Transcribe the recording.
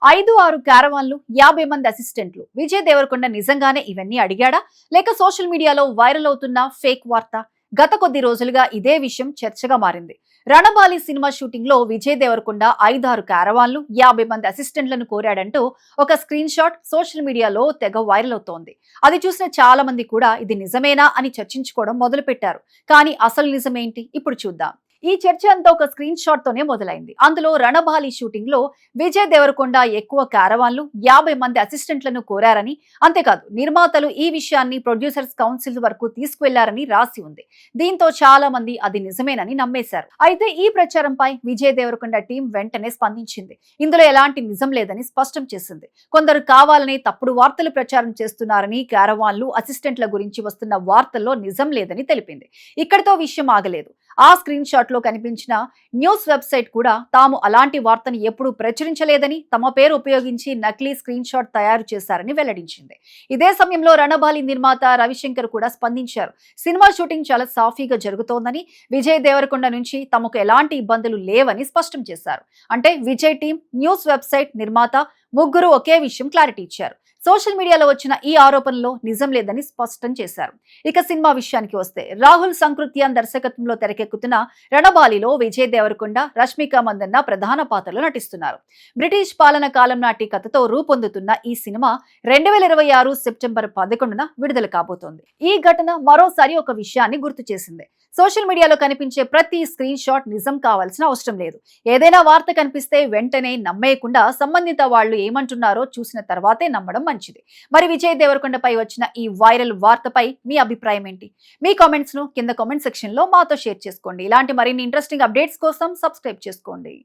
5-6 క్యారవాన్లు, 50 మంది అసిస్టెంట్లు. విజయ్ దేవరకొండ నిజంగానే ఇవన్నీ అడిగాడా? లేక సోషల్ మీడియాలో వైరల్ అవుతున్న ఫేక్ వార్త? గత కొద్ది రోజులుగా ఇదే విషయం చర్చగా మారింది. రణబాలి సినిమా షూటింగ్ లో విజయ్ దేవరకొండ 5-6 క్యారవాన్లు, 50 మంది అసిస్టెంట్లను కోరాడంటూ ఒక స్క్రీన్ షాట్ సోషల్ మీడియాలో తెగ వైరల్ అవుతోంది. అది చూసిన చాలా మంది కూడా ఇది నిజమేనా అని చర్చించుకోవడం మొదలు పెట్టారు. కానీ అసలు నిజమేంటి ఇప్పుడు చూద్దాం. ఈ చర్చ అంతా ఒక స్క్రీన్ షాట్ తోనే మొదలైంది. అందులో రణబాలి షూటింగ్ లో విజయ్ దేవరకొండ ఎక్కువ క్యారవాన్లు, 50 మంది అసిస్టెంట్లను కోరారని, అంతేకాదు నిర్మాతలు ఈ విషయాన్ని ప్రొడ్యూసర్స్ కౌన్సిల్ వరకు తీసుకువెళ్లారని రాసి ఉంది. దీంతో చాలా మంది అది నిజమేనని నమ్మేశారు. అయితే ఈ ప్రచారంపై విజయ్ దేవరకొండ టీం వెంటనే స్పందించింది. ఇందులో ఎలాంటి నిజం లేదని స్పష్టం చేసింది. కొందరు కావాలని తప్పుడు వార్తలు ప్రచారం చేస్తున్నారని, క్యారవాన్లు, అసిస్టెంట్ల గురించి వస్తున్న వార్తల్లో నిజం లేదని తెలిపింది. ఇక్కడితో విషయం ఆగలేదు. ఆ స్క్రీన్ షాట్ లో కనిపించిన న్యూస్ వెబ్సైట్ కూడా తాము అలాంటి వార్తను ఎప్పుడూ ప్రచురించలేదని, తమ పేరు ఉపయోగించి నకిలీ స్క్రీన్ షాట్ తయారు చేశారని వెల్లడించింది. ఇదే సమయంలో రణబాలి నిర్మాత రవిశంకర్ కూడా స్పందించారు. సినిమా షూటింగ్ చాలా సాఫీగా జరుగుతోందని, విజయ్ దేవరకొండ నుంచి తమకు ఎలాంటి ఇబ్బందులు లేవని స్పష్టం చేశారు. అంటే విజయ్ టీం, న్యూస్ వెబ్సైట్, నిర్మాత ముగ్గురు ఒకే విషయం క్లారిటీ ఇచ్చారు. సోషల్ మీడియాలో వచ్చిన ఈ ఆరోపణలో నిజం లేదని స్పష్టం చేశారు. ఇక సినిమా విషయానికి వస్తే, రాహుల్ సంకృత్యాన్ దర్శకత్వంలో తెరకెక్కుతున్న రణబాలిలో విజయ్ దేవరకొండ, రష్మిక మందన్న ప్రధాన పాత్రలో నటిస్తున్నారు. బ్రిటిష్ పాలన కాలం నాటి కథతో రూపొందుతున్న ఈ సినిమా 2026 సెప్టెంబర్ 11న విడుదల కాబోతోంది. ఈ ఘటన మరోసారి ఒక విషయాన్ని గుర్తు చేసింది. సోషల్ మీడియాలో కనిపించే ప్రతి స్క్రీన్ షాట్ నిజం కావాల్సిన అవసరం లేదు. ఏదైనా వార్త కనిపిస్తే వెంటనే నమ్మేయకుండా సంబంధిత వాళ్ళు ఏమంటున్నారో చూసిన తర్వాతే నమ్మడం మంచిది. మరి విజయ్ దేవరకొండపై వచ్చిన ఈ వైరల్ వార్తపై మీ అభిప్రాయం ఏంటి? మీ కామెంట్స్ ను కింద కామెంట్ సెక్షన్ లో మాతో షేర్ చేసుకోండి. ఇలాంటి మరిన్ని ఇంట్రెస్టింగ్ అప్డేట్స్ కోసం సబ్స్క్రైబ్ చేసుకోండి.